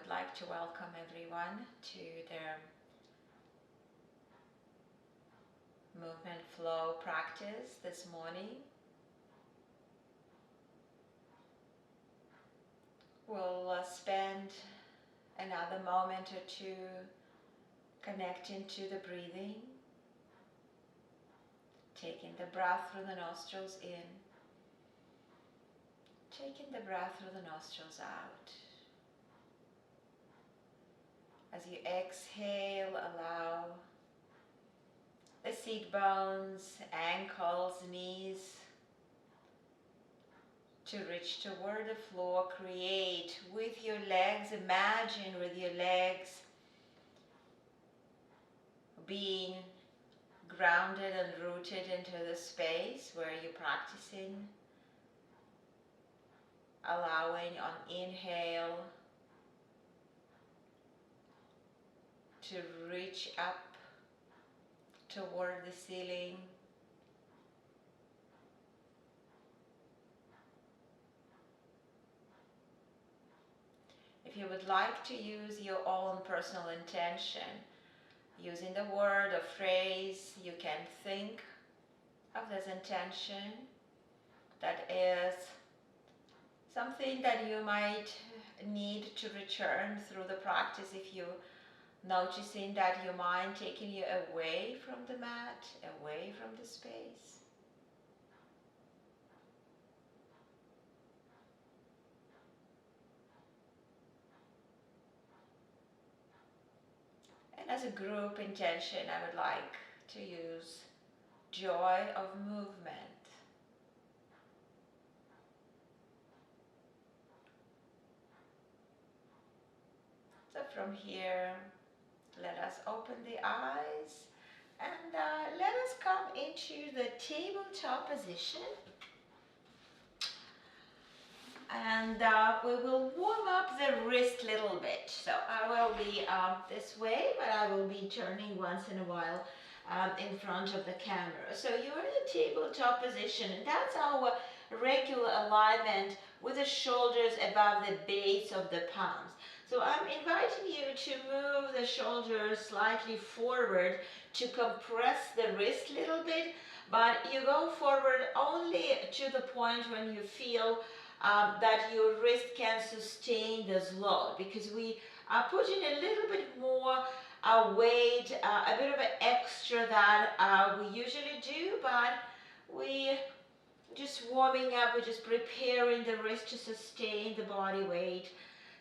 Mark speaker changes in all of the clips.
Speaker 1: would like to welcome everyone to their movement flow practice this morning. We'll spend another moment or two connecting to the breathing, taking the breath through the nostrils in, taking the breath through the nostrils out. As you exhale, allow the seat bones, ankles, knees to reach toward the floor. Create with your legs, imagine with your legs being grounded and rooted into the space where you're practicing. Allowing on inhale to reach up toward the ceiling. If you would like to use your own personal intention, using the word or phrase, you can think of this intention that is something that you might need to return through the practice if you noticing that your mind taking you away from the mat, away from the space. And as a group intention, I would like to use joy of movement. So from here, let us open the eyes and let us come into the tabletop position. And we will warm up the wrist a little bit. So I will be this way, but I will be turning once in a while in front of the camera. So you're in a tabletop position, and that's our regular alignment with the shoulders above the base of the palms. So I'm inviting you to move the shoulders slightly forward to compress the wrist a little bit, but you go forward only to the point when you feel that your wrist can sustain this load, because we are putting a little bit more weight, a bit of an extra that we usually do, but we just warming up, we're just preparing the wrist to sustain the body weight.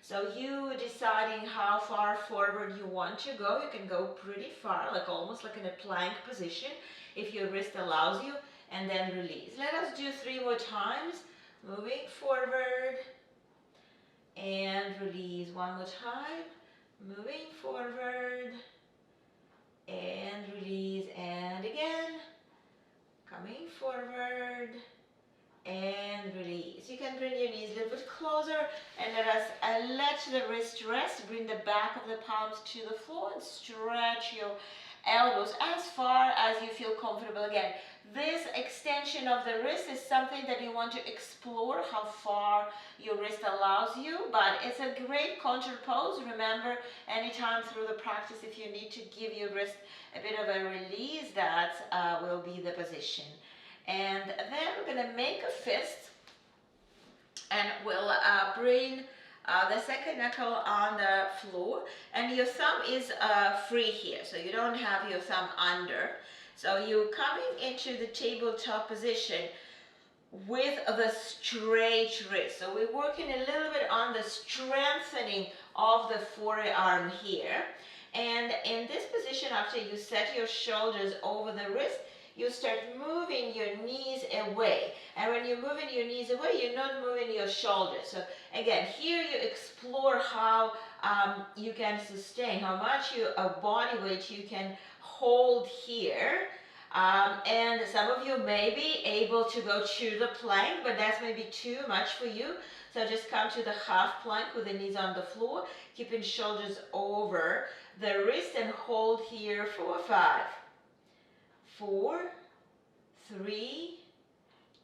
Speaker 1: So you deciding how far forward you want to go. You can go pretty far, like almost like in a plank position, if your wrist allows you, and then release. Let us do 3 more times. Moving forward and release. 1 more time. Moving forward and release. And again. Coming forward and release. You can bring your knees a little bit closer and let us let the wrist rest. Bring the back of the palms to the floor and stretch your elbows as far as you feel comfortable. Again, this extension of the wrist is something that you want to explore, how far your wrist allows you, but it's a great contour pose. Remember, anytime through the practice, if you need to give your wrist a bit of a release, that will be the position. And then we're going to make a fist, and we'll bring the second knuckle on the floor, and your thumb is free here, so you don't have your thumb under. So you're coming into the tabletop position with the straight wrist. So we're working a little bit on the strengthening of the forearm here. And in this position, after you set your shoulders over the wrist, you start moving your knees away. And when you're moving your knees away, you're not moving your shoulders. So again, here you explore how you can sustain, how much body weight you can hold here. And some of you may be able to go to the plank, but that's maybe too much for you. So just come to the half plank with the knees on the floor, keeping shoulders over the wrist, and hold here for 5, 4, 3,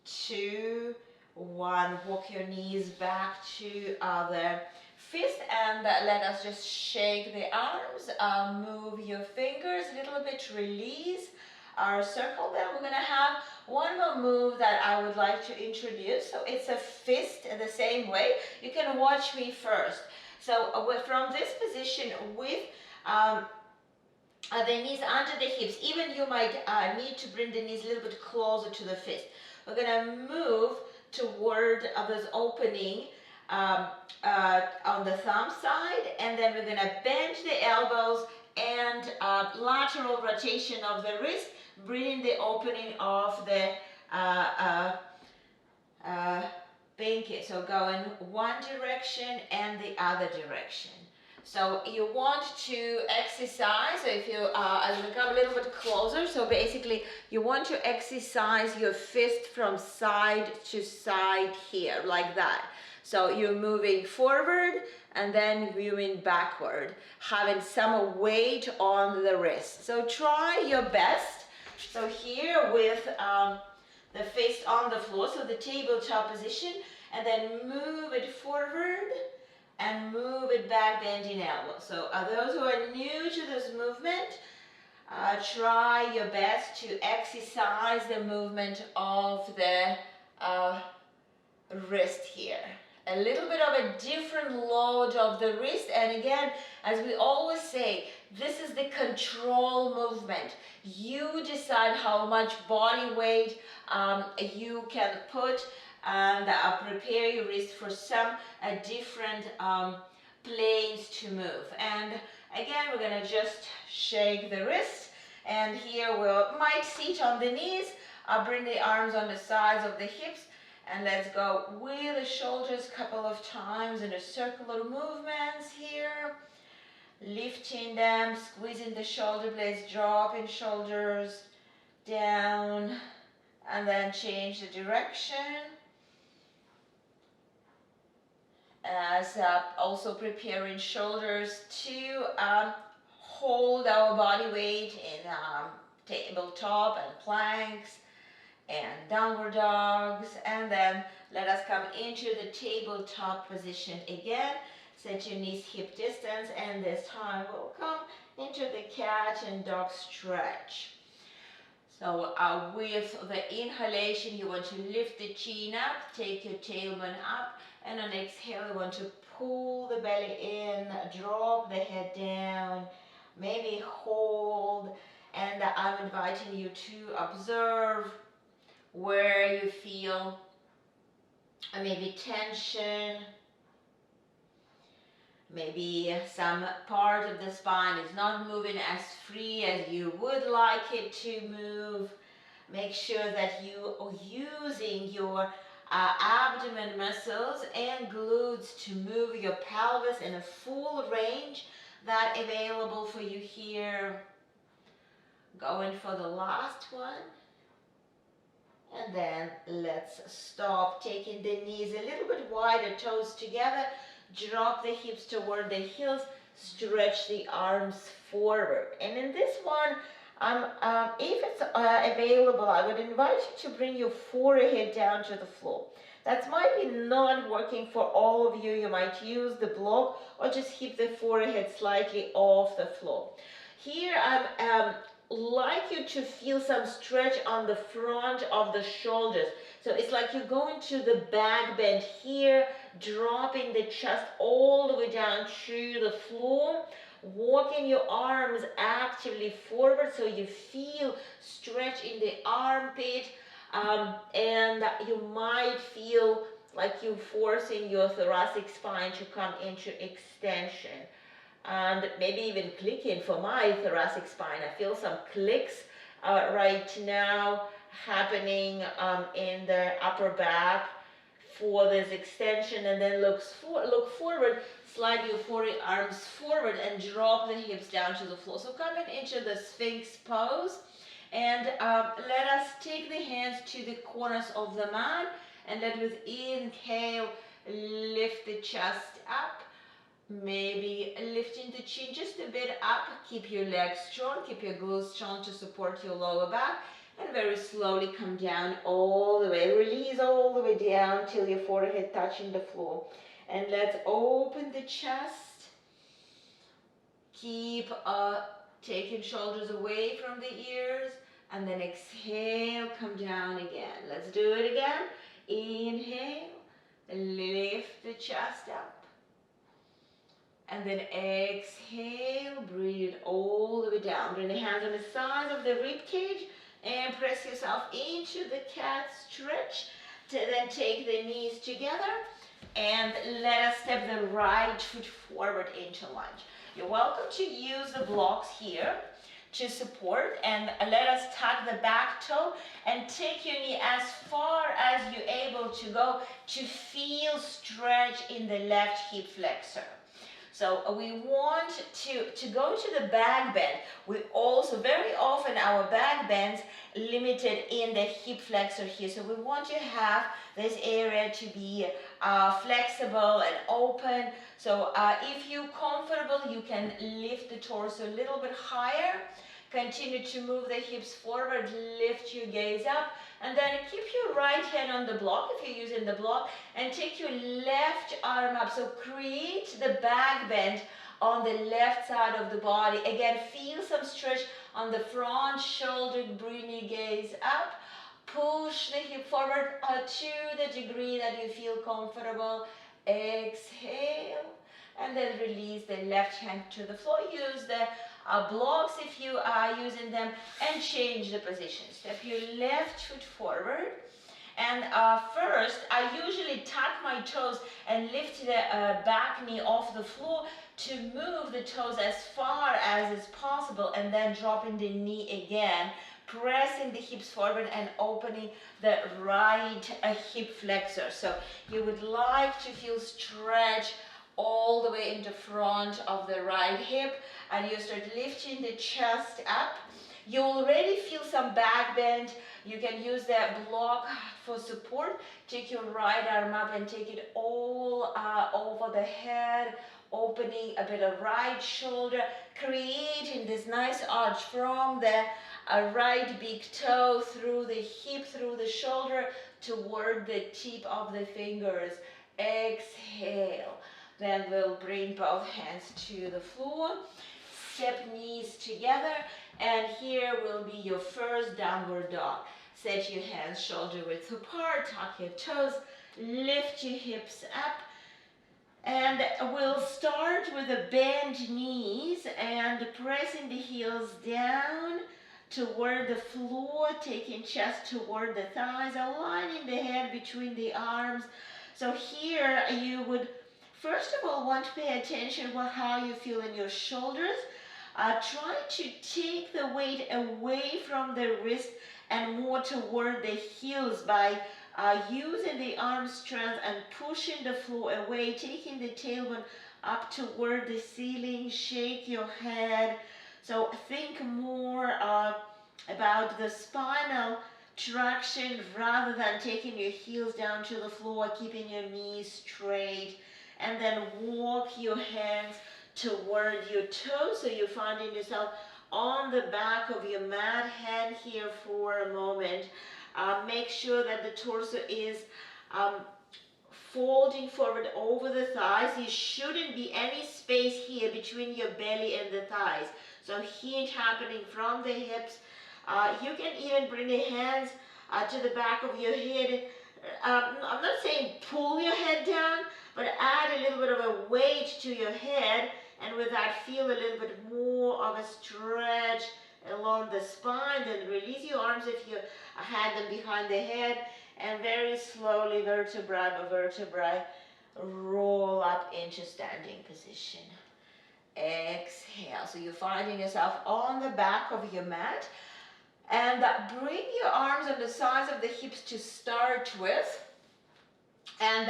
Speaker 1: 2, 1. Walk your knees back to the fist, and let us just shake the arms, move your fingers a little bit, release our circle. Then we're going to have one more move that I would like to introduce. So it's a fist in the same way. You can watch me first. So from this position with the knees under the hips, even you might need to bring the knees a little bit closer to the fist. We're going to move toward this opening on the thumb side, and then we're going to bend the elbows and lateral rotation of the wrist, bringing the opening of the pinky. So going one direction and the other direction. So you want to exercise, so if you as we come a little bit closer, so basically you want to exercise your fist from side to side here, like that. So you're moving forward and then moving backward, having some weight on the wrist. So try your best. So here with the fist on the floor, so the tabletop position, and then move it forward and move it back, bending elbow. So those who are new to this movement, try your best to exercise the movement of the wrist here. A little bit of a different load of the wrist, and again, as we always say, this is the control movement. You decide how much body weight you can put, and prepare your wrist for some different planes to move. And again, we're going to just shake the wrist, and here we might sit on the knees, bring the arms on the sides of the hips, and let's go with the shoulders a couple of times in a circular movements here, lifting them, squeezing the shoulder blades, dropping shoulders down, and then change the direction. As also preparing shoulders to hold our body weight in tabletop and planks and downward dogs, and then let us come into the tabletop position again. Set your knees hip distance, and this time we'll come into the cat and dog stretch. So with the inhalation, you want to lift the chin up, take your tailbone up, and on exhale, you want to pull the belly in, drop the head down, maybe hold, and I'm inviting you to observe where you feel maybe tension, maybe some part of the spine is not moving as free as you would like it to move. Make sure that you are using your abdomen muscles and glutes to move your pelvis in a full range that's available for you here. Going for the last one. And then let's stop, taking the knees a little bit wider, toes together, drop the hips toward the heels, stretch the arms forward. And in this one, if it's available, I would invite you to bring your forehead down to the floor. That might be not working for all of you. You might use the block or just keep the forehead slightly off the floor. Here, I'm like you to feel some stretch on the front of the shoulders. So it's like you're going to the back bend here, dropping the chest all the way down to the floor, walking your arms actively forward so you feel stretch in the armpit, and you might feel like you're forcing your thoracic spine to come into extension. And maybe even clicking for my thoracic spine. I feel some clicks right now happening in the upper back for this extension, and then look forward, slide your forearms forward and drop the hips down to the floor. So coming into the Sphinx pose, and let us take the hands to the corners of the mat, and let with inhale lift the chest up. Maybe lifting the chin just a bit up, keep your legs strong, keep your glutes strong to support your lower back, and very slowly come down all the way, release all the way down till your forehead touching the floor. And let's open the chest. Keep taking shoulders away from the ears. And then exhale, come down again. Let's do it again. Inhale, lift the chest up. And then exhale, breathe it all the way down. Bring the hands on the sides of the rib cage and press yourself into the cat stretch. Then take the knees together and let us step the right foot forward into lunge. You're welcome to use the blocks here to support, and let us tuck the back toe and take your knee as far as you're able to go to feel stretch in the left hip flexor. So we want to go to the back bend. We also, very often our back bends limited in the hip flexor here. So we want to have this area to be flexible and open. So if you're comfortable, you can lift the torso a little bit higher. Continue to move the hips forward, lift your gaze up, and then keep your right hand on the block if you're using the block, and take your left arm up. So create the back bend on the left side of the body. Again, feel some stretch on the front shoulder, bring your gaze up. Push the hip forward to the degree that you feel comfortable. Exhale, and then release the left hand to the floor. Use the blocks if you are using them, and change the position. Step your left foot forward. And first, I usually tuck my toes and lift the back knee off the floor to move the toes as far as is possible, and then dropping the knee again, pressing the hips forward and opening the right hip flexor. So you would like to feel stretch all the way in the front of the right hip, and you start lifting the chest up. You already feel some back bend. You can use that block for support. Take your right arm up and take it all over the head, opening a bit of right shoulder, creating this nice arch from the right big toe through the hip, through the shoulder, toward the tip of the fingers. Exhale. Then we'll bring both hands to the floor, step knees together, and here will be your first downward dog. Set your hands shoulder width apart, tuck your toes, lift your hips up, and we'll start with the bent knees and pressing the heels down toward the floor, taking chest toward the thighs, aligning the head between the arms. So here you would first of all want to pay attention to how you feel in your shoulders. Try to take the weight away from the wrist and more toward the heels by using the arm strength and pushing the floor away, taking the tailbone up toward the ceiling. Shake your head. So think more about the spinal traction rather than taking your heels down to the floor, keeping your knees straight. And then walk your hands toward your toes, so you're finding yourself on the back of your mat. Hand here for a moment. Make sure that the torso is folding forward over the thighs. There shouldn't be any space here between your belly and the thighs. So hinge happening from the hips. You can even bring the hands to the back of your head. I'm not saying pull your head down, but add a little bit of a weight to your head, and with that feel a little bit more of a stretch along the spine. Then release your arms if you had them behind the head, and very slowly, vertebra by vertebra, roll up into standing position. Exhale. So you're finding yourself on the back of your mat, and bring your arms on the sides of the hips to start with. And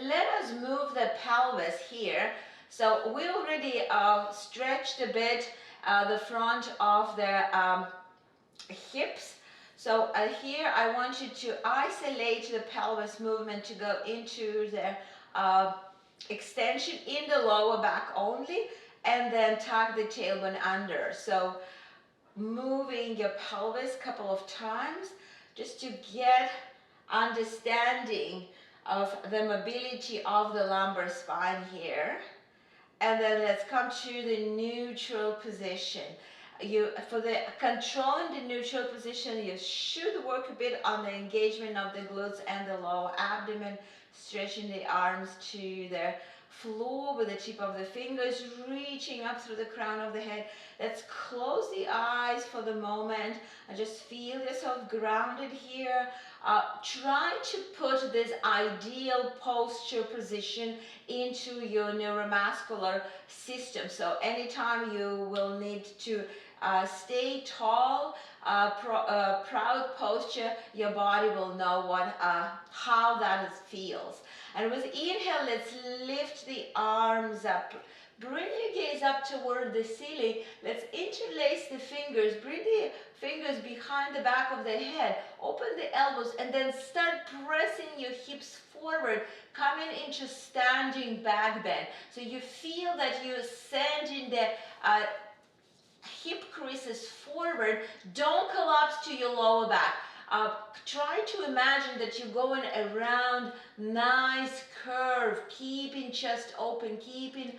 Speaker 1: let us move the pelvis here. So we already stretched a bit the front of the hips. So here I want you to isolate the pelvis movement to go into the extension in the lower back only, and then tuck the tailbone under. So moving your pelvis a couple of times just to get understanding of the mobility of the lumbar spine here. And then let's come to the neutral position. For the controlling the neutral position, you should work a bit on the engagement of the glutes and the lower abdomen, stretching the arms to the floor with the tip of the fingers reaching up through the crown of the head. Let's close the eyes for the moment and just feel yourself grounded here. Try to put this ideal posture position into your neuromuscular system. So anytime you will need to stay tall, proud posture, your body will know how that feels. And with inhale, let's lift the arms up. Bring your gaze up toward the ceiling. Let's interlace the fingers. Bring the fingers behind the back of the head. Open the elbows and then start pressing your hips forward, coming into standing back bend. So you feel that you're sending the hip creases forward. Don't collapse to your lower back. Try to imagine that you're going around nice curve, keeping chest open, keeping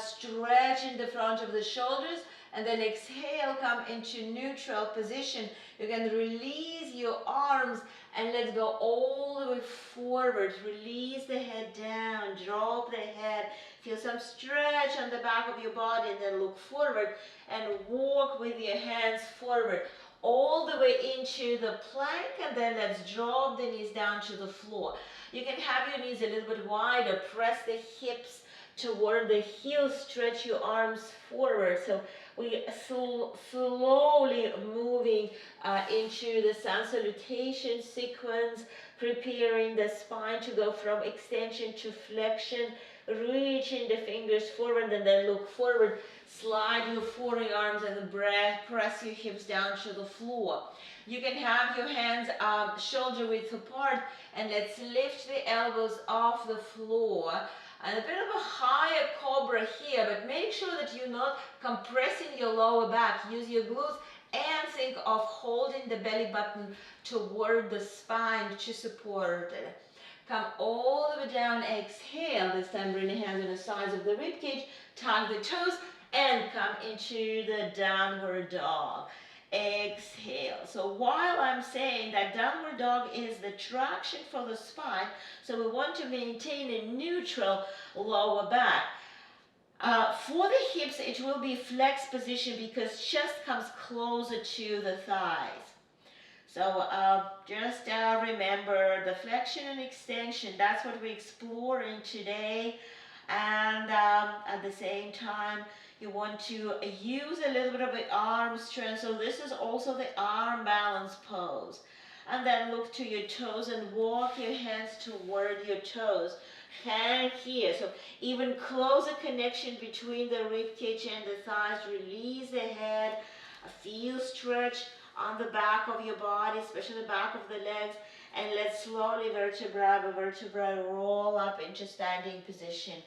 Speaker 1: stretching the front of the shoulders, and then exhale, come into neutral position. You can release your arms and let's go all the way forward. Release the head down, drop the head, feel some stretch on the back of your body, and then look forward and walk with your hands forward all the way into the plank, and then let's drop the knees down to the floor. You can have your knees a little bit wider, press the hips toward the heels, stretch your arms forward. So we slowly moving into the sun salutation sequence, preparing the spine to go from extension to flexion, reaching the fingers forward and then look forward. Slide your forearms and the breath, press your hips down to the floor. You can have your hands shoulder width apart, and let's lift the elbows off the floor. And a bit of a higher cobra here, but make sure that you're not compressing your lower back. Use your glutes and think of holding the belly button toward the spine to support it. Come all the way down, exhale. This time bring the hands on the sides of the rib cage, tug the toes, and come into the downward dog. Exhale. So while I'm saying that downward dog is the traction for the spine, so we want to maintain a neutral lower back. For the hips, it will be flex position because chest comes closer to the thighs. So just remember the flexion and extension. That's what we're exploring today. And at the same time, you want to use a little bit of the arm strength. So this is also the arm balance pose. And then look to your toes and walk your hands toward your toes. Hang here. So even closer connection between the rib cage and the thighs. Release the head. Feel stretch on the back of your body, especially the back of the legs. And let's slowly vertebra by vertebra roll up into standing position.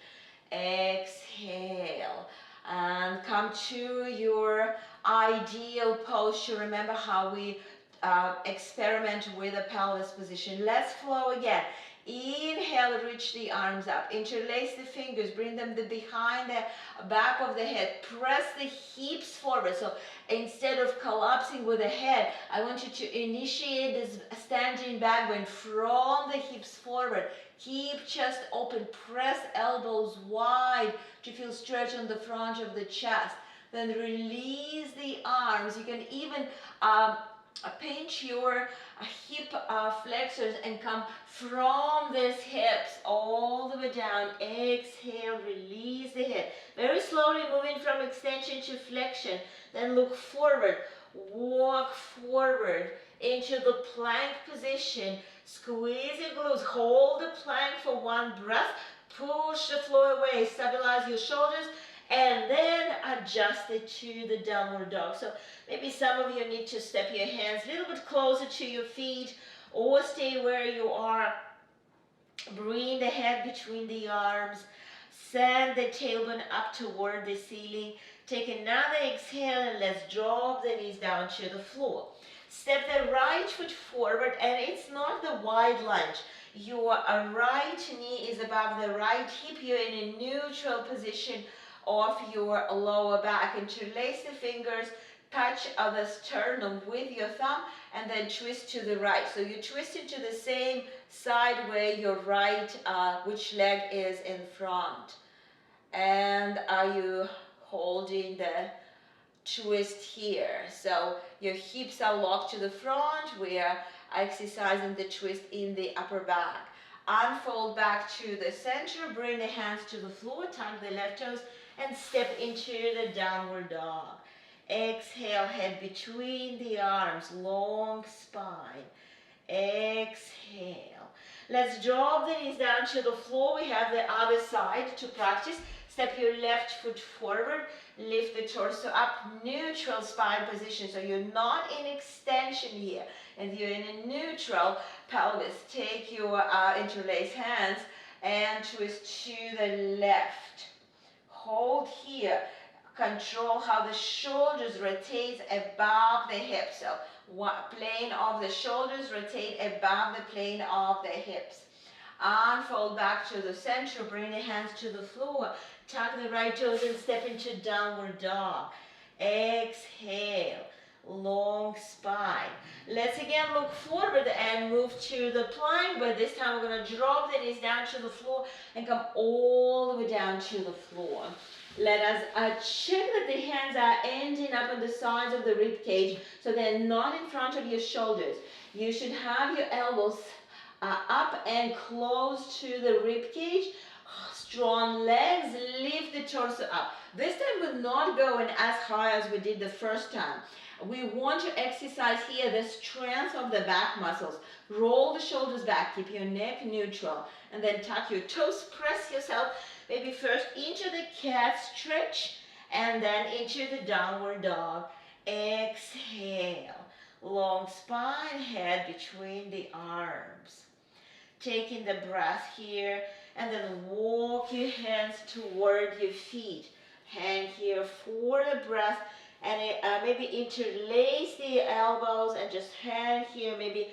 Speaker 1: Exhale. And come to your ideal posture. Remember how we experiment with a pelvis position. Let's flow again. Inhale, reach the arms up. Interlace the fingers. Bring them behind the back of the head. Press the hips forward. So instead of collapsing with the head, I want you to initiate this standing back bend from the hips forward. Keep chest open. Press elbows wide to feel stretch on the front of the chest. Then release the arms. You can even pinch your hip flexors and come from these hips all the way down. Exhale, release the head. Very slowly moving from extension to flexion. Then look forward. Walk forward into the plank position. Squeeze your glutes. Hold the plank for one breath. Push the floor away. Stabilize your shoulders. And then adjust it to the downward dog. So maybe some of you need to step your hands a little bit closer to your feet or stay where you are. Bring the head between the arms. Send the tailbone up toward the ceiling. Take another exhale and let's drop the knees down to the floor. Step the right foot forward, and it's not the wide lunge. Your right knee is above the right hip. You're in a neutral position of your lower back. Interlace the fingers, touch the sternum with your thumb, and then twist to the right. So you twist it to the same side where your right, which leg is in front. And are you holding the twist here? So your hips are locked to the front. We are exercising the twist in the upper back. Unfold back to the center, bring the hands to the floor, tuck the left toes, and step into the downward dog. Exhale, head between the arms, long spine. Exhale. Let's drop the knees down to the floor. We have the other side to practice. Step your left foot forward, lift the torso up, neutral spine position. So you're not in extension here, and you're in a neutral pelvis. Take your interlaced hands and twist to the left. Hold here. Control how the shoulders rotate above the hips. So plane of the shoulders rotate above the plane of the hips. Unfold back to the center, bring the hands to the floor, tuck the right toes and step into downward dog. Exhale, long spine. Let's again look forward and move to the plank, but this time we're going to drop the knees down to the floor and come all the way down to the floor. Let us check that the hands are ending up on the sides of the rib cage, so they're not in front of your shoulders. You should have your elbows up and close to the rib cage. Strong legs, lift the torso up. This time we're not going as high as we did the first time. We want to exercise here the strength of the back muscles. Roll the shoulders back, keep your neck neutral, and then tuck your toes, press yourself maybe first into the cat stretch and then into the downward dog. Exhale, long spine, head between the arms. Taking the breath here, and then walk your hands toward your feet. Hang here for the breath, and maybe interlace the elbows and just hang here, maybe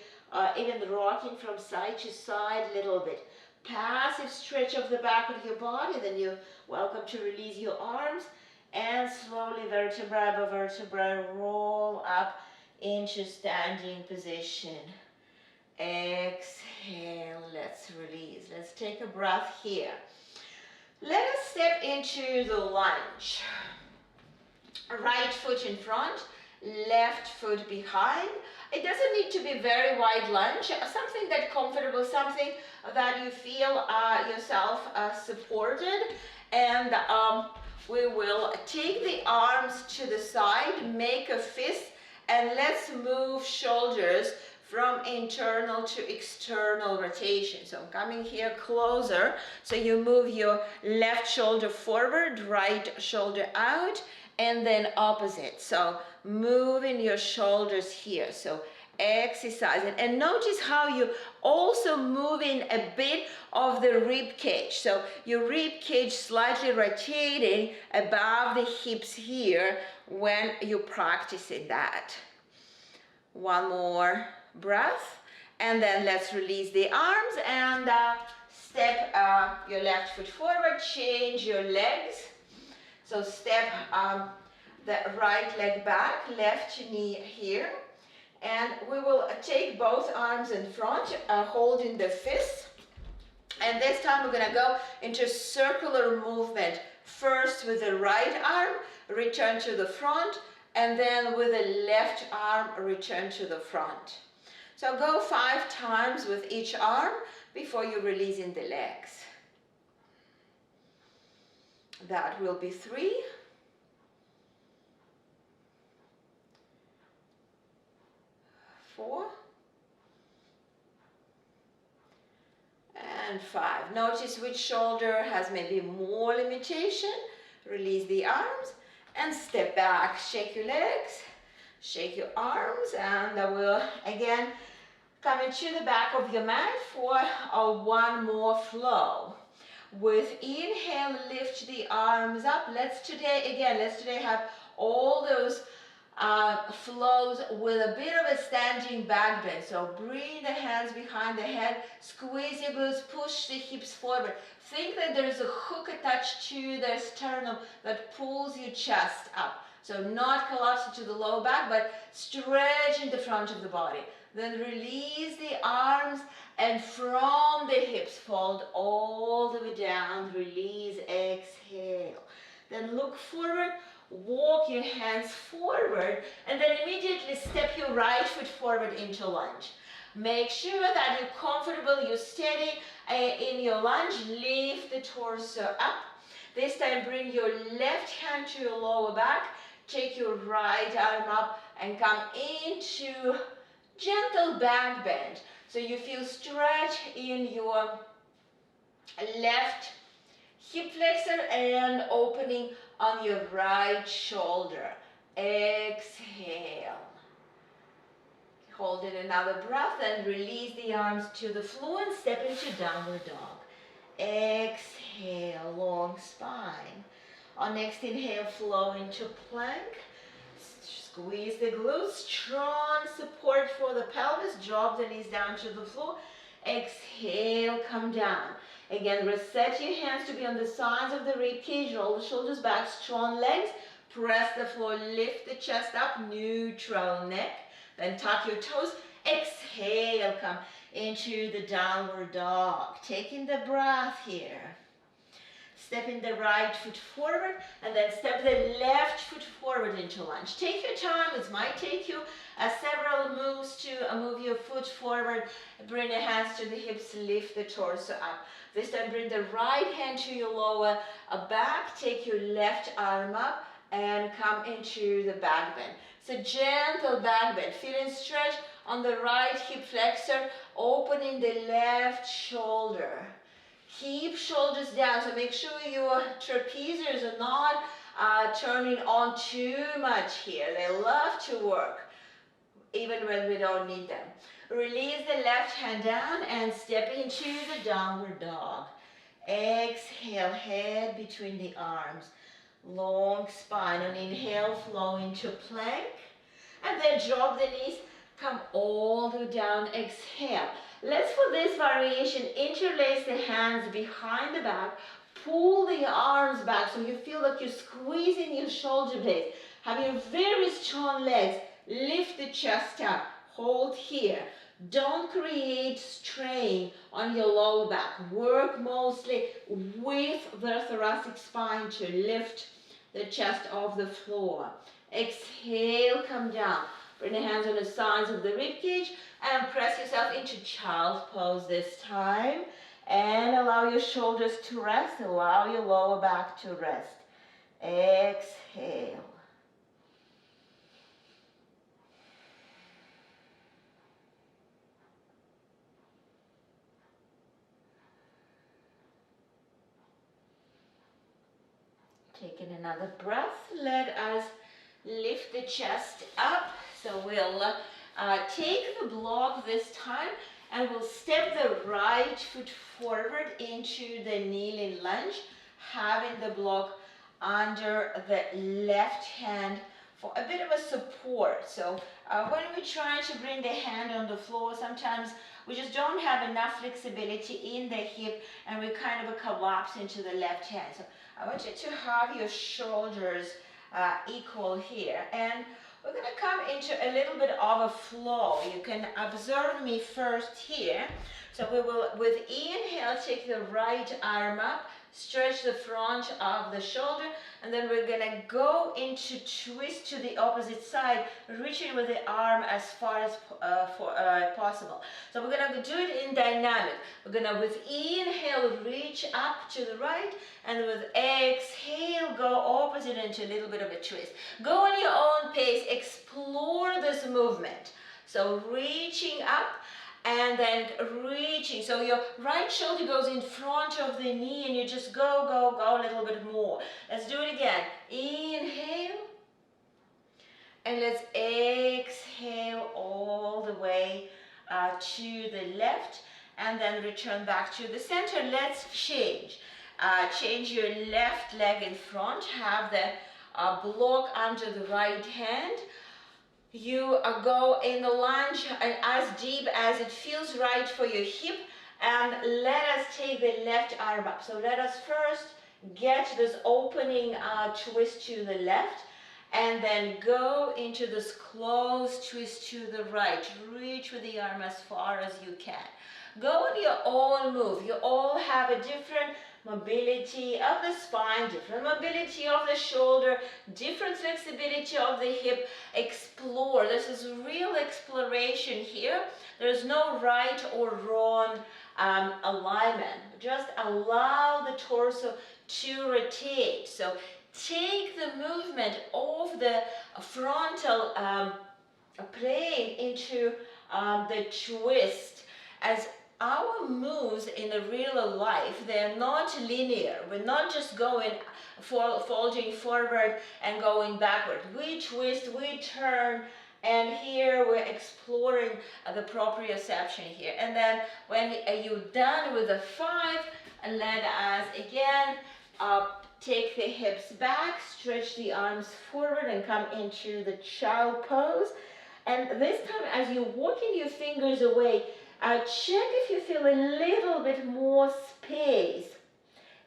Speaker 1: even rocking from side to side a little bit. Passive stretch of the back of your body, then you're welcome to release your arms, and slowly vertebra by vertebra roll up into standing position. Exhale, let's release. Let's take a breath here. Let us step into the lunge. Right foot in front, left foot behind. It doesn't need to be very wide lunge, something that's comfortable, something that you feel yourself supported. And we will take the arms to the side, make a fist, and let's move shoulders from internal to external rotation. So I'm coming here closer. So you move your left shoulder forward, right shoulder out, and then opposite. So moving your shoulders here. So exercising. And notice how you also moving a bit of the rib cage. So your rib cage slightly rotating above the hips here when you're practicing that. One more breath, and then let's release the arms and step your left foot forward, change your legs. So step the right leg back, left knee here, and we will take both arms in front, holding the fist. And this time we're going to go into circular movement. First with the right arm, return to the front, and then with the left arm, return to the front. So go 5 times with each arm before you release in the legs. That will be 3. 4. And 5. Notice which shoulder has maybe more limitation. Release the arms and step back. Shake your legs, shake your arms, and we'll again come into the back of your mat for one more flow. With inhale, lift the arms up. Let's today have all those flows with a bit of a standing back bend. So bring the hands behind the head, squeeze your glutes, push the hips forward. Think that there's a hook attached to the sternum that pulls your chest up. So not collapse into the lower back, but stretch in the front of the body. Then release the arms, and from the hips, fold all the way down. Release, exhale. Then look forward, walk your hands forward, and then immediately step your right foot forward into lunge. Make sure that you're comfortable, you're steady in your lunge. Lift the torso up. This time bring your left hand to your lower back. Take your right arm up and come into gentle back bend. So you feel stretch in your left hip flexor and opening on your right shoulder. Exhale. Hold in another breath and release the arms to the floor and step into downward dog. Exhale, long spine. On next inhale, flow into plank. Squeeze the glutes, strong support for the pelvis. Drop the knees down to the floor. Exhale, come down. Again, reset your hands to be on the sides of the rib cage. Roll the shoulders back, strong legs. Press the floor, lift the chest up, neutral neck. Then tuck your toes. Exhale, come into the downward dog. Taking the breath here. Stepping the right foot forward and then step the left foot forward into lunge. Take your time. It might take you several moves to move your foot forward. Bring the hands to the hips, lift the torso up. This time bring the right hand to your lower back. Take your left arm up and come into the back bend. So gentle back bend. Feeling stretch on the right hip flexor, opening the left shoulder. Keep shoulders down, so make sure your trapezius are not turning on too much here. They love to work, even when we don't need them. Release the left hand down and step into the downward dog. Exhale, head between the arms. Long spine. On inhale, flow into plank. And then drop the knees, come all the way down, exhale. Let's, for this variation, interlace the hands behind the back, pull the arms back so you feel like you're squeezing your shoulder blades. Have your very strong legs, lift the chest up, hold here. Don't create strain on your lower back. Work mostly with the thoracic spine to lift the chest off the floor. Exhale, come down. Bring the hands on the sides of the ribcage and press yourself into child's pose this time. And allow your shoulders to rest. Allow your lower back to rest. Exhale. Taking another breath. Let us lift the chest up. So we'll take the block this time and we'll step the right foot forward into the kneeling lunge, having the block under the left hand for a bit of a support. So when we're trying to bring the hand on the floor, sometimes we just don't have enough flexibility in the hip and we kind of collapse into the left hand. So I want you to have your shoulders equal here, and we're going to come into a little bit of a flow. You can observe me first here. So we will, with inhale, take the right arm up, stretch the front of the shoulder, and then we're going to go into twist to the opposite side, reaching with the arm as far as possible. So we're going to do it in dynamic. We're going to, with inhale, reach up to the right, and with exhale, go opposite into a little bit of a twist. Go on your own pace, explore this movement. So reaching up, and then reaching, so your right shoulder goes in front of the knee and you just go a little bit more. Let's do it again. Inhale, and let's exhale all the way to the left, and then return back to the center. Let's change. Change your left leg in front, have the block under the right hand. you go in the lunge and as deep as it feels right for your hip, and let us take the left arm up. So let us first get this opening twist to the left, and then go into this closed twist to the right. Reach with the arm as far as you can. Go in your own move. You all have a different mobility of the spine, different mobility of the shoulder, different flexibility of the hip. Explore. This is real exploration here. There's no right or wrong alignment. Just allow the torso to rotate. So take the movement of the frontal plane into the twist. As our moves in the real life, they're not linear. We're not just going folding forward and going backward. We twist, we turn, and here we're exploring the proprioception here. And then when you're done with the 5, let us again take the hips back, stretch the arms forward, and come into the child pose. And this time, as you're walking your fingers away, check if you feel a little bit more space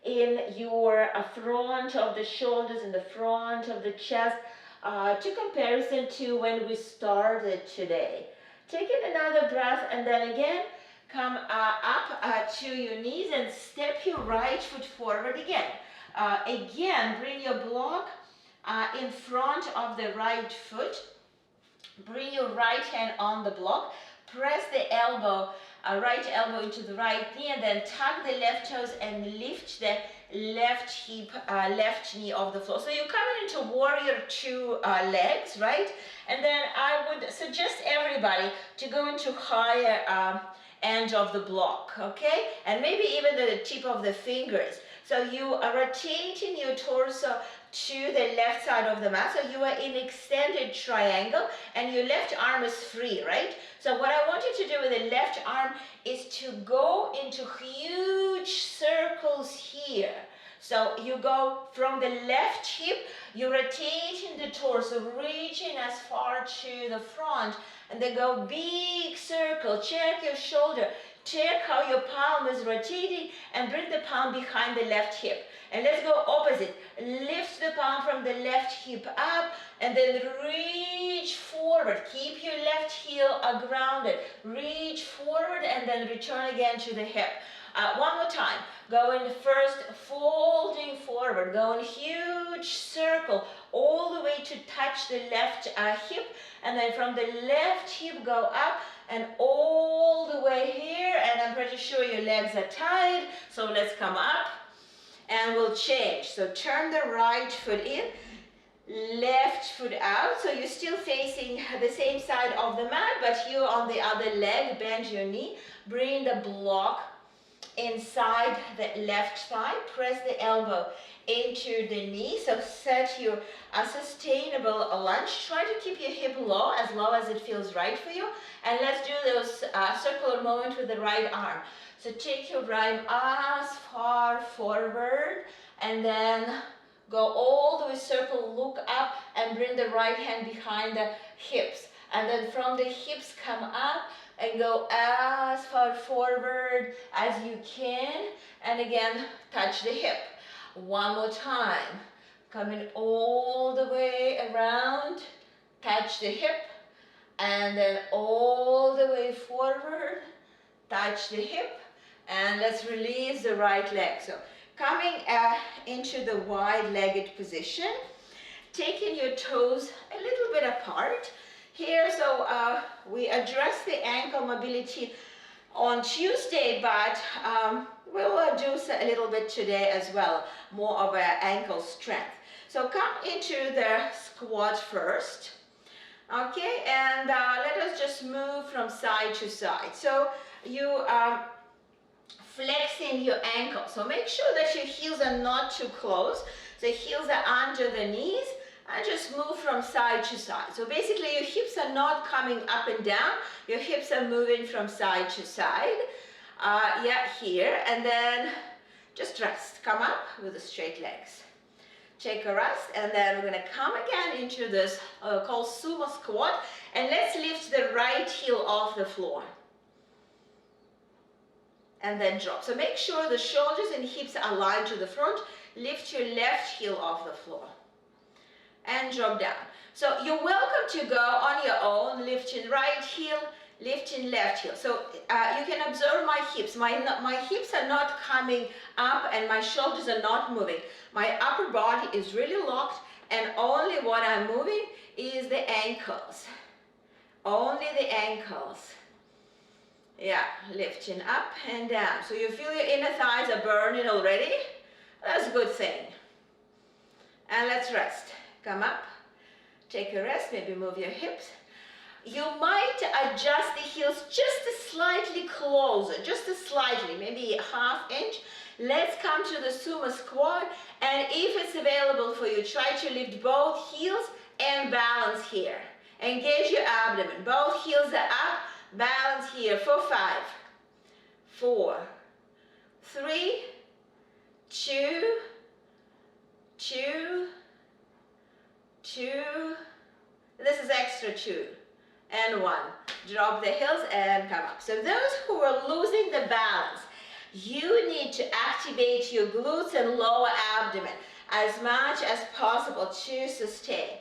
Speaker 1: in your front of the shoulders, in the front of the chest, to comparison to when we started today. Take in another breath, and then again, come up to your knees and step your right foot forward again. Again, bring your block in front of the right foot. Bring your right hand on the block. Press the elbow, right elbow into the right knee, and then tuck the left toes and lift the left hip, left knee off the floor. So you're coming into warrior 2 legs, right? And then I would suggest everybody to go into higher end of the block, okay? And maybe even the tip of the fingers. So you are rotating your torso to the left side of the mat. So you are in extended triangle and your left arm is free, right? So what I want you to do with the left arm is to go into huge circles here. So you go from the left hip, you rotate in the torso, reaching as far to the front, and then go big circle. Check your shoulder. Check how your palm is rotating, and bring the palm behind the left hip. And let's go opposite. Lift the palm from the left hip up, and then reach forward. Keep your left heel grounded. Reach forward, and then return again to the hip. One more time. Going first, folding forward. Going huge circle all the way to touch the left hip, and then from the left hip go up and all the way here, and I'm pretty sure your legs are tied, so let's come up and we'll change. So turn the right foot in, left foot out, so you're still facing the same side of the mat, but you're on the other leg. Bend your knee, bring the block inside the left thigh, press the elbow into the knee, so set your sustainable lunge. Try to keep your hip low as it feels right for you, and let's do those circular movement with the right arm. So take your right arm as far forward, and then go all the way circle, look up, and bring the right hand behind the hips, and then from the hips come up and go as far forward as you can, and again touch the hip. One more time, coming all the way around, touch the hip, and then all the way forward, touch the hip, and let's release the right leg. So coming into the wide-legged position, taking your toes a little bit apart here. So we address the ankle mobility on Tuesday, but we'll do a little bit today as well, more of an ankle strength. So come into the squat first, okay, and let us just move from side to side. So you flexing your ankle, so make sure that your heels are not too close. The heels are under the knees, and just move from side to side. So basically your hips are not coming up and down, your hips are moving from side to side. Yeah, here, and then just rest. Come up with the straight legs. Take a rest, and then we're gonna come again into this called sumo squat, and let's lift the right heel off the floor. And then drop. So make sure the shoulders and hips are aligned to the front. Lift your left heel off the floor. And drop down. So you're welcome to go on your own, lifting right heel, lifting left heel. So you can observe my hips. My hips are not coming up and my shoulders are not moving. My upper body is really locked, and only what I'm moving is the ankles. Only the ankles. Yeah, lifting up and down. So you feel your inner thighs are burning already. That's a good thing. And let's rest. Come up, take a rest, maybe move your hips. You might adjust the heels just slightly closer, just slightly, maybe a ½ inch. Let's come to the sumo squat, and if it's available for you, try to lift both heels and balance here. Engage your abdomen. Both heels are up, balance here for 5, 4, 3, 2, 2, 2, this is extra 2, and 1. Drop the heels and come up. So those who are losing the balance, you need to activate your glutes and lower abdomen as much as possible to sustain.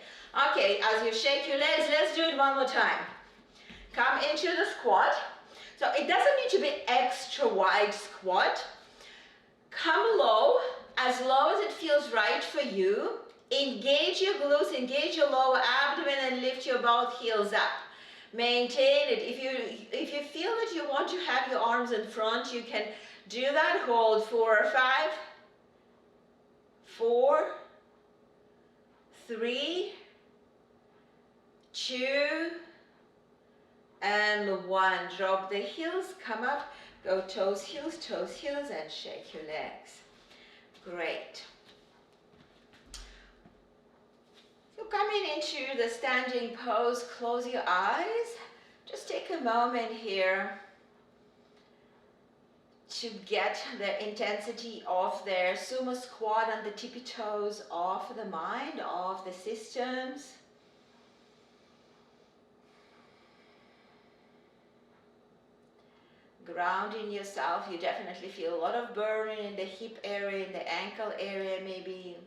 Speaker 1: Okay, as you shake your legs, let's do it one more time. Come into the squat. So it doesn't need to be extra wide squat. Come low as it feels right for you. Engage your glutes, engage your lower abdomen, and lift your both heels up. Maintain it. If you feel that you want to have your arms in front, you can do that. Hold 4 or 5, 4, 3, 2, and 1. Drop the heels, come up, go toes, heels, and shake your legs. Great. So coming into the standing pose, close your eyes. Just take a moment here to get the intensity of their sumo squat and the tippy toes off the mind, off the systems. Grounding yourself. You definitely feel a lot of burning in the hip area, in the ankle area maybe.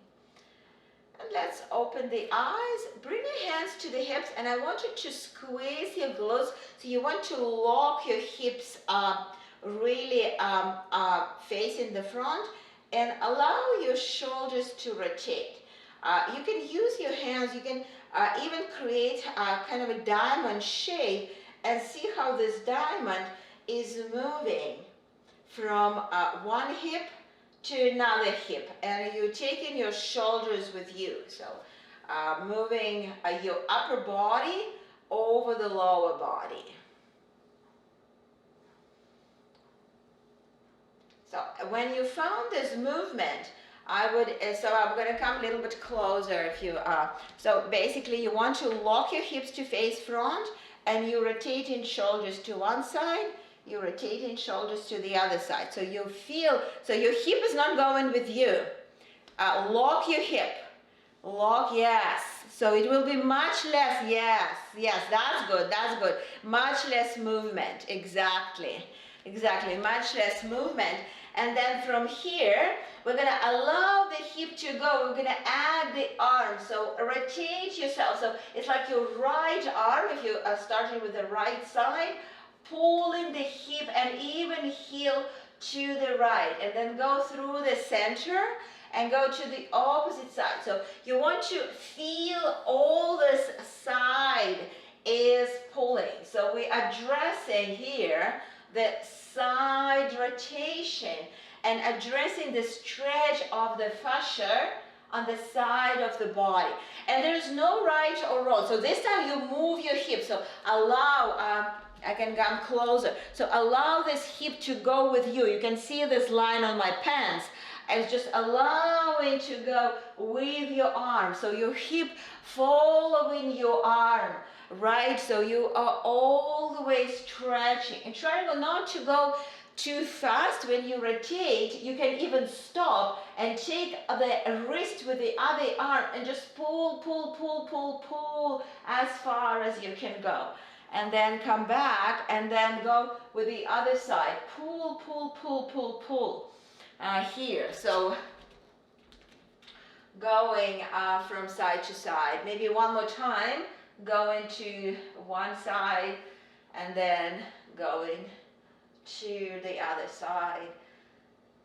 Speaker 1: And let's open the eyes. Bring your hands to the hips, and I want you to squeeze your glutes. So you want to lock your hips really facing the front, and allow your shoulders to rotate. You can use your hands. You can even create kind of a diamond shape and see how this diamond is moving from one hip to another hip, and you're taking your shoulders with you. So moving your upper body over the lower body. So when you found this movement, I'm going to come a little bit closer if you so basically you want to lock your hips to face front, and you're rotating shoulders to one side, you're rotating shoulders to the other side. So you feel, so your hip is not going with you. Lock your hip. Lock, yes. So it will be much less, yes, that's good, that's good. Much less movement, exactly, much less movement. And then from here, we're gonna allow the hip to go. We're gonna add the arm. So rotate yourself. So it's like your right arm, if you are starting with the right side, pulling the hip and even heel to the right, and then go through the center and go to the opposite side. So you want to feel all this side is pulling. So we're addressing here the side rotation and addressing the stretch of the fascia on the side of the body. And there's no right or wrong. So this time you move your hips. So allow, I can come closer. So allow this hip to go with you. You can see this line on my pants. It's just allowing to go with your arm. So your hip following your arm, right? So you are all the way stretching. And try not to go too fast, when you rotate, you can even stop and take the wrist with the other arm and just pull, pull, pull, pull, pull as far as you can go. And then come back and then go with the other side. Pull, pull, pull, pull, pull. Here. So going from side to side. Maybe one more time. Going to one side and then going to the other side,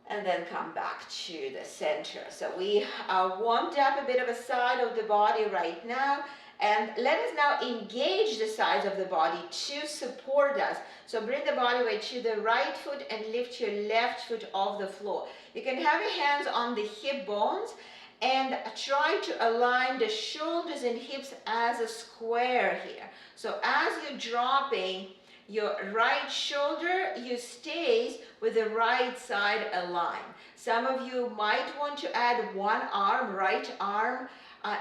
Speaker 1: and then come back to the center. So we warmed up a bit of a side of the body right now, and let us now engage the sides of the body to support us. So bring the body weight to the right foot and lift your left foot off the floor. You can have your hands on the hip bones and try to align the shoulders and hips as a square here. So as you're dropping your right shoulder, you stays with the right side aligned. Some of you might want to add one arm, right arm,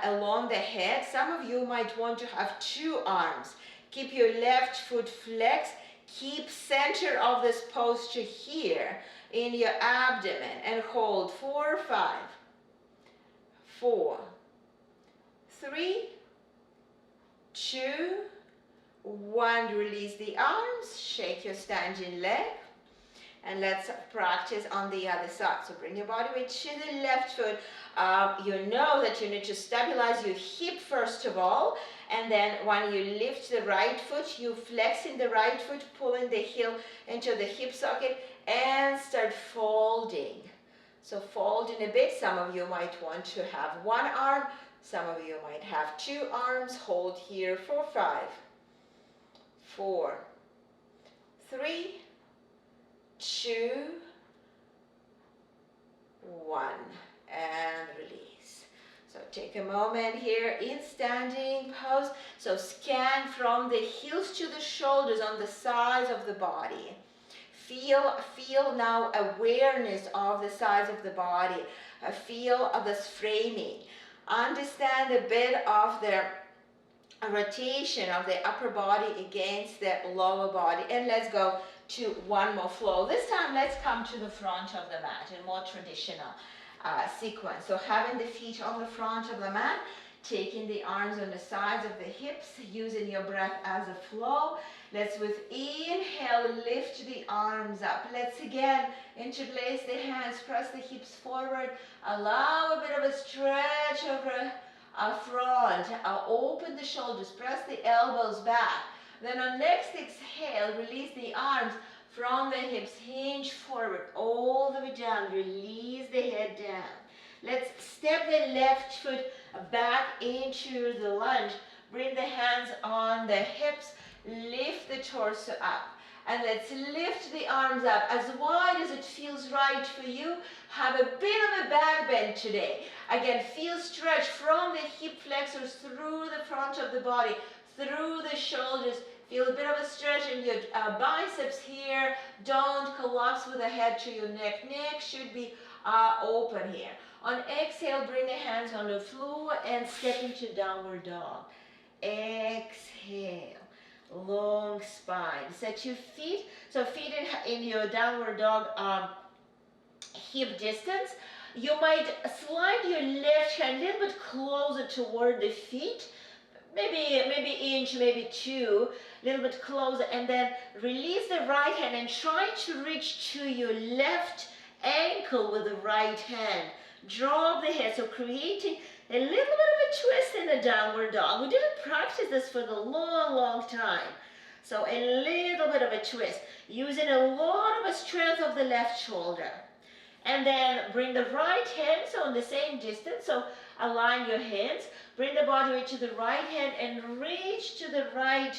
Speaker 1: along the head. Some of you might want to have two arms. Keep your left foot flexed. Keep center of this posture here in your abdomen and hold 4, 5, 4, 3, 2, 1. Release the arms, shake your standing leg, and let's practice on the other side. So bring your body weight to the left foot. You know that you need to stabilize your hip first of all, and then when you lift the right foot, you flex in the right foot, pulling the heel into the hip socket, and start folding. So folding a bit. Some of you might want to have one arm, some of you might have two arms. Hold here for 5, 4, 3, 2, 1, and release. So take a moment here in standing pose. So scan from the heels to the shoulders on the sides of the body. Feel now awareness of the sides of the body. Feel of this framing. Understand a bit of the rotation of the upper body against the lower body. And let's go to one more flow. This time let's come to the front of the mat in more traditional sequence. So having the feet on the front of the mat, taking the arms on the sides of the hips, using your breath as a flow. Let's with inhale lift the arms up. Let's again interlace the hands, press the hips forward, allow a bit of a stretch over front, open the shoulders, press the elbows back. Then on next exhale, release the arms from the hips, hinge forward all the way down, release the head down. Let's step the left foot back into the lunge, bring the hands on the hips, lift the torso up. And let's lift the arms up as wide as it feels right for you. Have a bit of a back bend today. Again, feel stretch from the hip flexors through the front of the body, through the shoulders. Feel a bit of a stretch in your biceps here. Don't collapse with the head to your neck. Neck should be open here. On exhale, bring the hands on the floor and step into downward dog. Exhale. Long spine. Set your feet. So feet in your downward dog hip distance. You might slide your left hand a little bit closer toward the feet. Maybe inch, maybe 2, a little bit closer, and then release the right hand and try to reach to your left ankle with the right hand. Drop the head, so creating a little bit of a twist in the downward dog. We didn't practice this for a long time. So a little bit of a twist, using a lot of a strength of the left shoulder. And then bring the right hands on the same distance, so align your hands. Bring the body weight to the right hand and reach to the right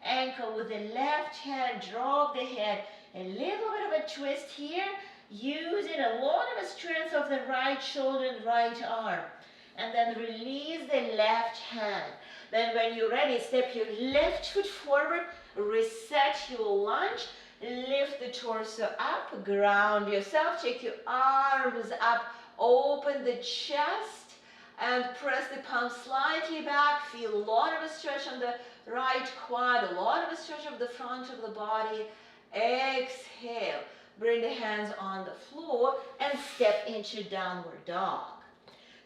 Speaker 1: ankle with the left hand. Drop the head. A little bit of a twist here, using a lot of the strength of the right shoulder and right arm. And then release the left hand. Then when you're ready, step your left foot forward, reset your lunge, lift the torso up, ground yourself, take your arms up, open the chest, and press the palms slightly back. Feel a lot of a stretch on the right quad, a lot of a stretch of the front of the body. Exhale. bring the hands on the floor and step into downward dog.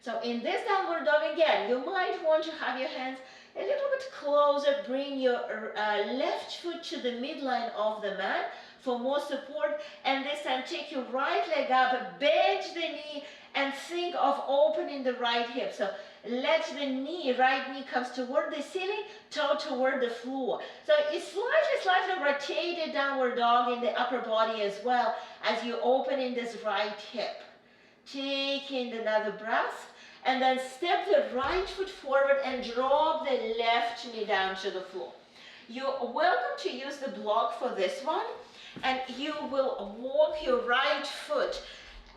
Speaker 1: So in this downward dog, again, you might want to have your hands a little bit closer. Bring your left foot to the midline of the mat for more support. And this time, take your right leg up, bend the knee, and think of opening the right hip. So let the knee, right knee comes toward the ceiling, toe toward the floor. So it's slightly rotated downward dog in the upper body as well as you open in this right hip. Take in another breath. And then step the right foot forward and drop the left knee down to the floor. You're welcome to use the block for this one. And you will walk your right foot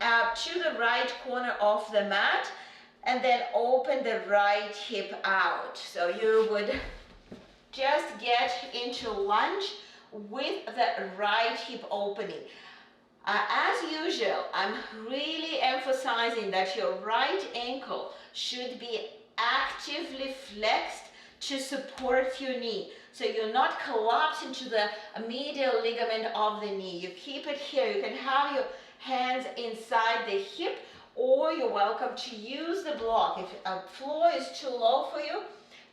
Speaker 1: to the right corner of the mat and then open the right hip out. So you would just get into lunge with the right hip opening. As usual, I'm really emphasizing that your right ankle should be actively flexed to support your knee. So you're not collapsed into the medial ligament of the knee. You keep it here. You can have your hands inside the hip, or you're welcome to use the block. If a floor is too low for you,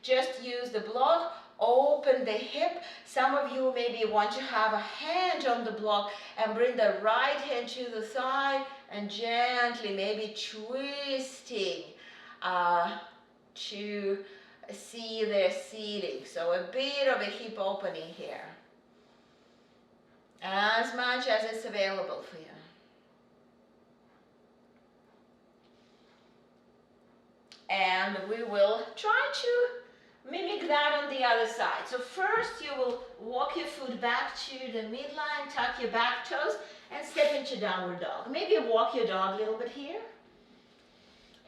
Speaker 1: just use the block. Open the hip. Some of you maybe want to have a hand on the block and bring the right hand to the thigh and gently maybe twisting to see the ceiling. So a bit of a hip opening here. As much as it's available for you. And we will try to mimic that on the other side. So first you will walk your foot back to the midline, tuck your back toes, and step into downward dog. Maybe walk your dog a little bit here.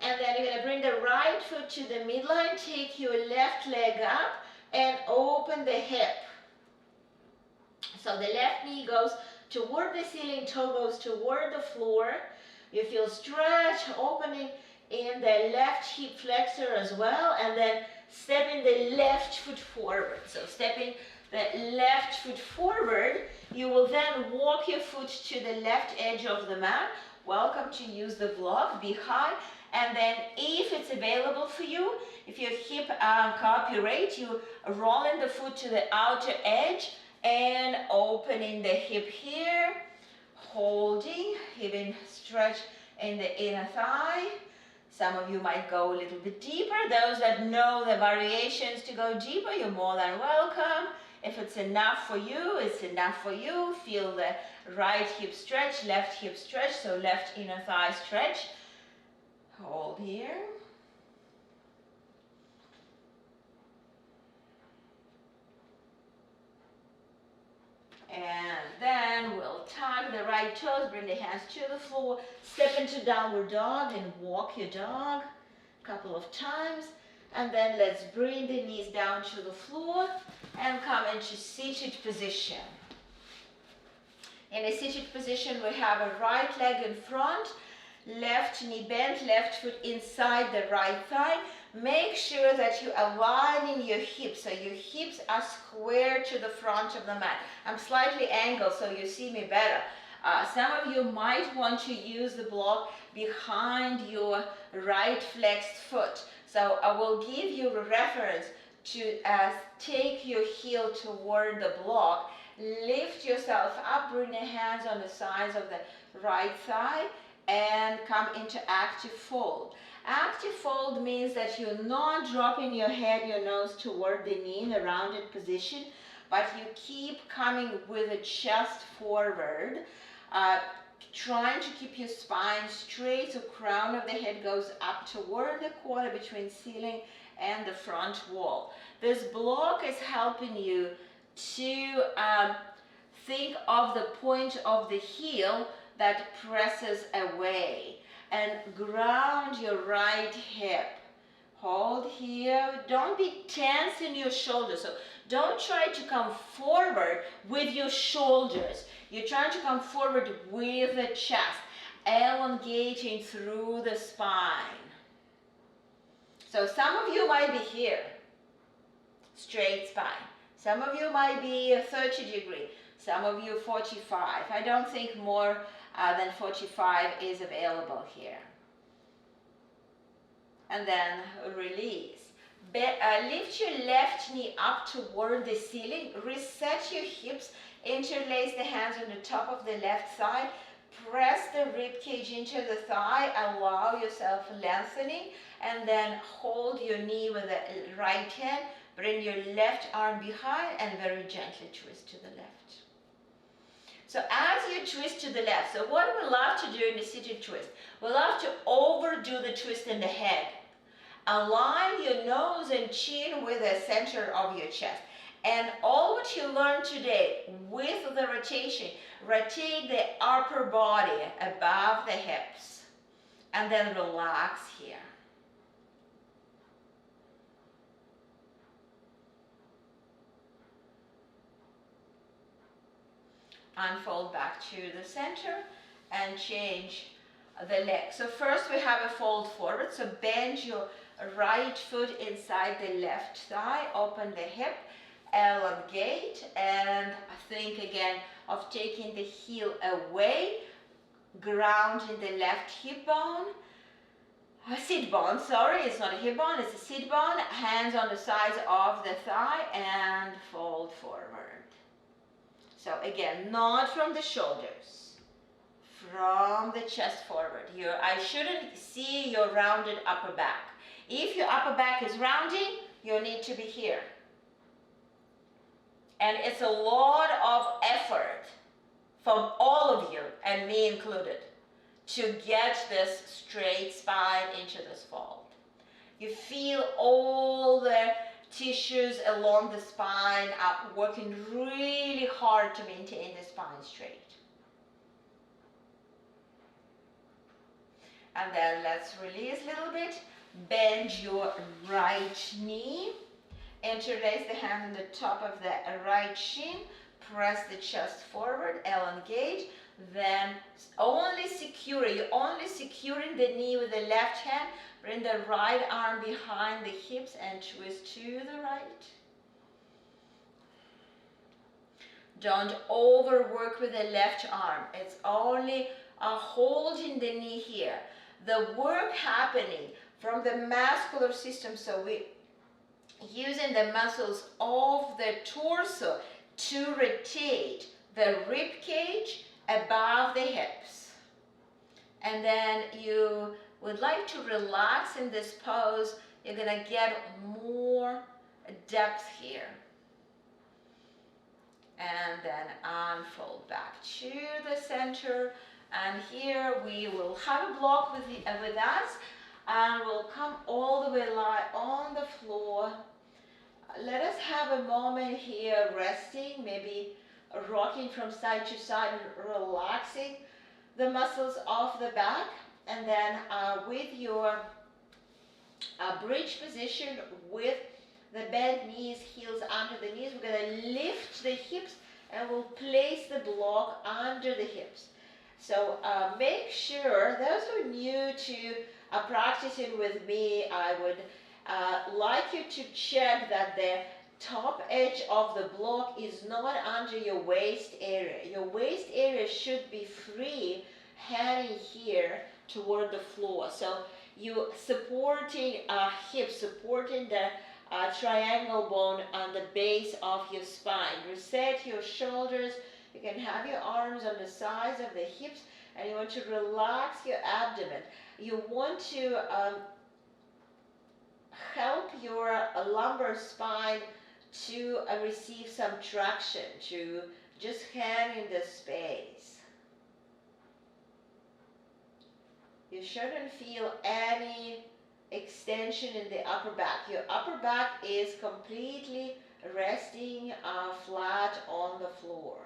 Speaker 1: And then you're going to bring the right foot to the midline, take your left leg up, and open the hip. So the left knee goes toward the ceiling, toe goes toward the floor. You feel stretch, opening in the left hip flexor as well, and then stepping the left foot forward. So stepping the left foot forward, you will then walk your foot to the left edge of the mat. Welcome to use the block behind. And then if it's available for you, if your hip cooperate, you roll in the foot to the outer edge and opening the hip here, holding, even stretch in the inner thigh. Some of you might go a little bit deeper. Those that know the variations to go deeper, you're more than welcome. If it's enough for you, it's enough for you. Feel the right hip stretch, left hip stretch, so left inner thigh stretch. Hold here. And then we'll tug the right toes, bring the hands to the floor, step into downward dog and walk your dog a couple of times. And then let's bring the knees down to the floor and come into seated position. In a seated position, we have a right leg in front, left knee bent, left foot inside the right thigh. Make sure that you align in your hips, so your hips are square to the front of the mat. I'm slightly angled so you see me better. Some of you might want to use the block behind your right flexed foot. So I will give you a reference to take your heel toward the block, lift yourself up, bring your hands on the sides of the right thigh, and come into active fold. Active fold means that you're not dropping your head, your nose toward the knee in a rounded position, but you keep coming with the chest forward, trying to keep your spine straight, so crown of the head goes up toward the corner between ceiling and the front wall. This block is helping you to think of the point of the heel that presses away, and ground your right hip. Hold here. Don't be tense in your shoulders. So don't try to come forward with your shoulders. You're trying to come forward with the chest, elongating through the spine. So some of you might be here, straight spine. Some of you might be 30 degree. Some of you 45. I don't think more than 45 is available here. And then release. Lift your left knee up toward the ceiling. Reset your hips. Interlace the hands on the top of the left thigh. Press the rib cage into the thigh. Allow yourself lengthening. And then hold your knee with the right hand. Bring your left arm behind and very gently twist to the left. So as you twist to the left, so what we love to do in the seated twist, we love to overdo the twist in the head. Align your nose and chin with the center of your chest. And all what you learned today with the rotation, rotate the upper body above the hips. And then relax here. Unfold back to the center and change the leg. So first we have a fold forward. So bend your right foot inside the left thigh, open the hip, elongate, and think again of taking the heel away, grounding the left hip bone, sit bone, sorry, it's not a hip bone, it's a sit bone, hands on the sides of the thigh and fold forward. So again, not from the shoulders, from the chest forward. I shouldn't see your rounded upper back. If your upper back is rounding, you need to be here. And it's a lot of effort from all of you, and me included, to get this straight spine into this fold. You feel all the tissues along the spine are working really hard to maintain the spine straight. And then let's release a little bit. Bend your right knee. Interlace the hand on the top of the right shin. Press the chest forward, elongate. Then you're only securing the knee with the left hand. Bring the right arm behind the hips and twist to the right. Don't overwork with the left arm. It's only holding the knee here. The work happening from the muscular system, so we using the muscles of the torso to rotate the rib cage above the hips. And then you would like to relax in this pose. You're gonna get more depth here. And then unfold back to the center. And here we will have a block with us, and we'll come all the way lie on the floor. Let us have a moment here resting, maybe rocking from side to side, relaxing the muscles of the back. And then with your bridge position with the bent knees, heels under the knees, we're going to lift the hips and we'll place the block under the hips. So make sure, those who are new to practicing with me, I would like you to check that the top edge of the block is not under your waist area. Your waist area should be free, heading here toward the floor. So you supporting hips, supporting the triangle bone on the base of your spine. Reset your shoulders. You can have your arms on the sides of the hips, and you want to relax your abdomen. You want to help your lumbar spine to receive some traction, to just hang in the space. You shouldn't feel any extension in the upper back. Your upper back is completely resting flat on the floor.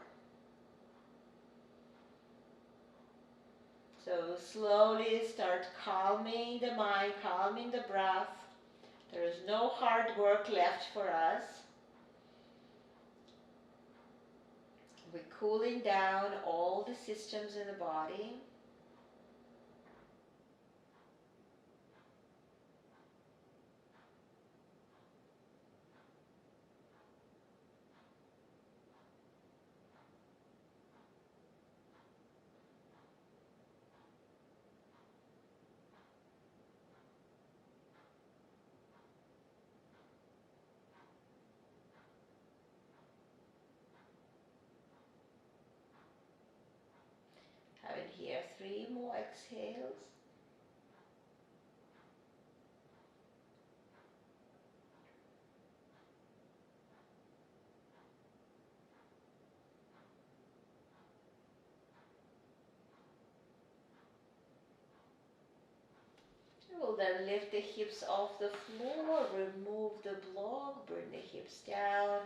Speaker 1: So slowly start calming the mind, calming the breath. There is no hard work left for us. We're cooling down all the systems in the body. 3 more exhales. We'll then lift the hips off the floor, remove the block, bring the hips down,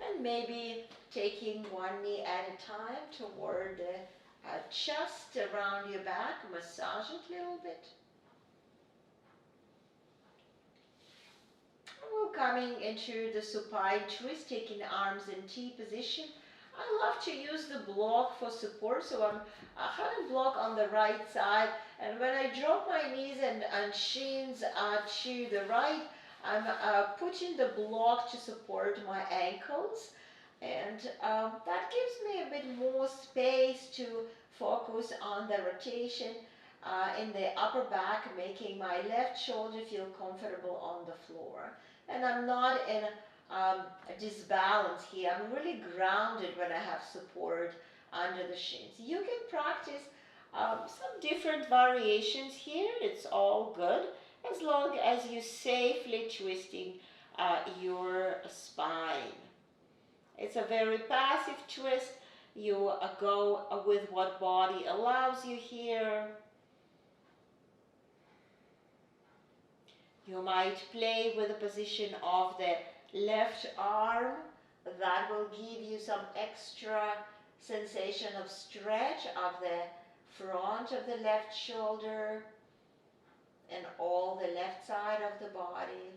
Speaker 1: and maybe taking one knee at a time toward the chest around your back, massage it a little bit. We're coming into the supine twist, taking the arms in T position. I love to use the block for support, so I'm having block on the right side, and when I drop my knees and shins to the right, I'm putting the block to support my ankles, and that gives me a bit more space to focus on the rotation in the upper back, making my left shoulder feel comfortable on the floor. And I'm not in a disbalance here. I'm really grounded when I have support under the shins. You can practice some different variations here. It's all good as long as you're safely twisting your spine. It's a very passive twist. You go with what body allows you here. You might play with the position of the left arm. That will give you some extra sensation of stretch of the front of the left shoulder and all the left side of the body.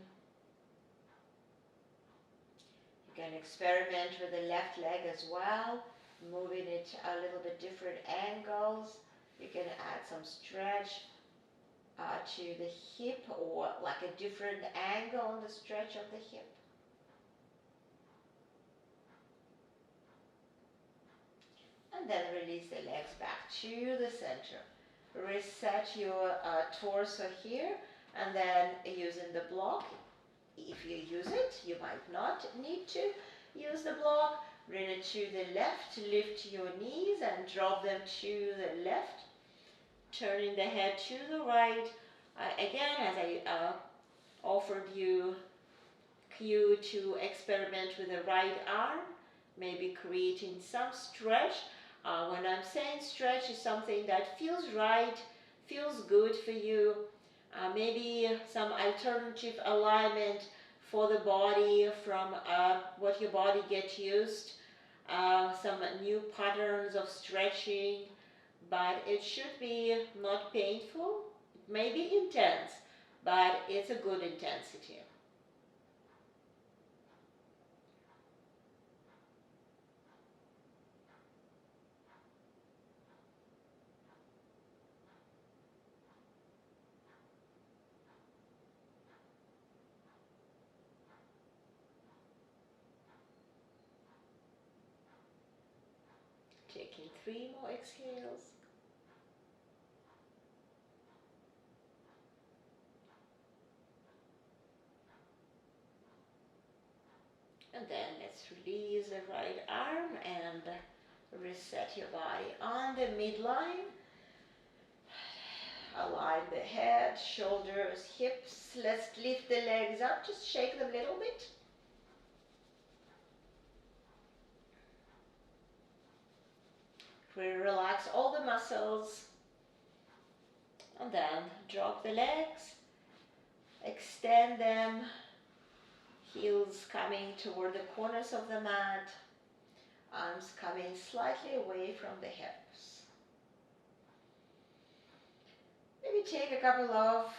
Speaker 1: You can experiment with the left leg as well, moving it a little bit different angles. You can add some stretch to the hip, or like a different angle on the stretch of the hip. And then release the legs back to the center. Reset your torso here, and then using the block. If you use it, you might not need to use the block. Bring it to the left, lift your knees and drop them to the left. Turning the head to the right. Again, as I offered you cue to experiment with the right arm, maybe creating some stretch. When I'm saying stretch, is something that feels right, feels good for you. Maybe some alternative alignment for the body from what your body gets used. Some new patterns of stretching. But it should be not painful. It may be intense, but it's a good intensity. Taking 3 more exhales. And then let's release the right arm and reset your body on the midline. Align the head, shoulders, hips. Let's lift the legs up, just shake them a little bit. We relax all the muscles. And then drop the legs, extend them. Heels coming toward the corners of the mat, arms coming slightly away from the hips. Maybe take a couple of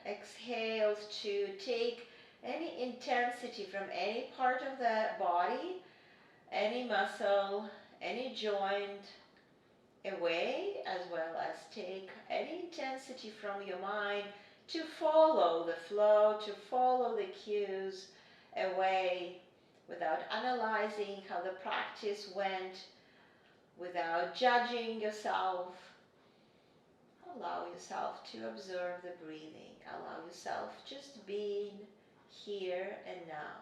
Speaker 1: exhales to take any intensity from any part of the body, any muscle, any joint away, as well as take any intensity from your mind to follow the flow, to follow the cues away, without analyzing how the practice went, without judging yourself. Allow yourself to observe the breathing. Allow yourself just being here and now.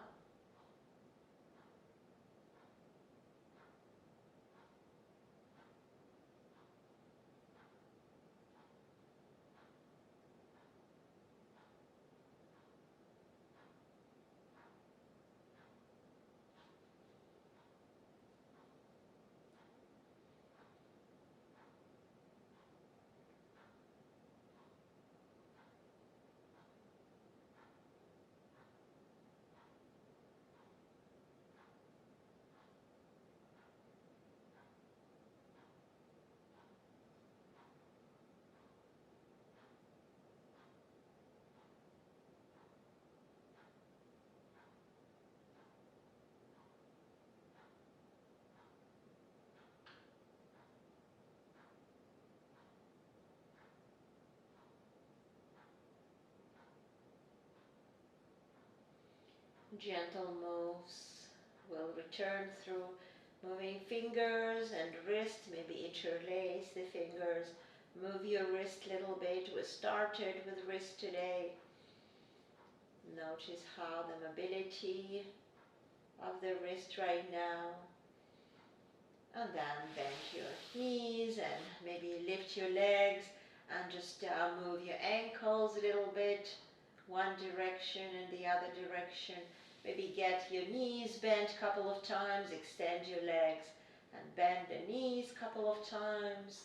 Speaker 1: Gentle moves will return through moving fingers and wrist, maybe interlace the fingers. Move your wrist a little bit. We started with wrist today. Notice how the mobility of the wrist right now. And then bend your knees and maybe lift your legs and just move your ankles a little bit, one direction and the other direction. Maybe get your knees bent a couple of times, extend your legs and bend the knees a couple of times.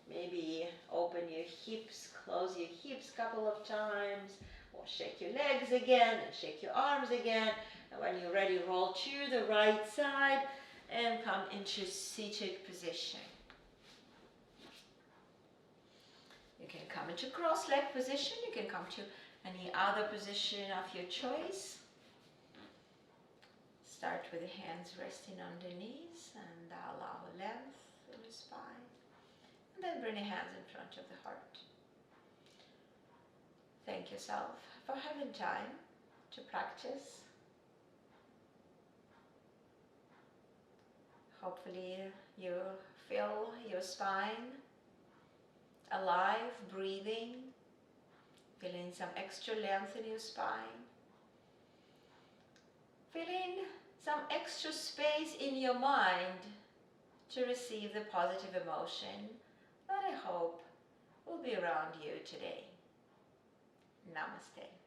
Speaker 1: Maybe open your hips, close your hips a couple of times, or shake your legs again and shake your arms again. And when you're ready, roll to the right side and come into seated position. You can come into cross leg position. You can come to any other position of your choice. Start with the hands resting on the knees and allow length in the spine. And then bring the hands in front of the heart. Thank yourself for having time to practice. Hopefully you feel your spine alive, breathing, feeling some extra length in your spine, feeling some extra space in your mind to receive the positive emotion that I hope will be around you today. Namaste.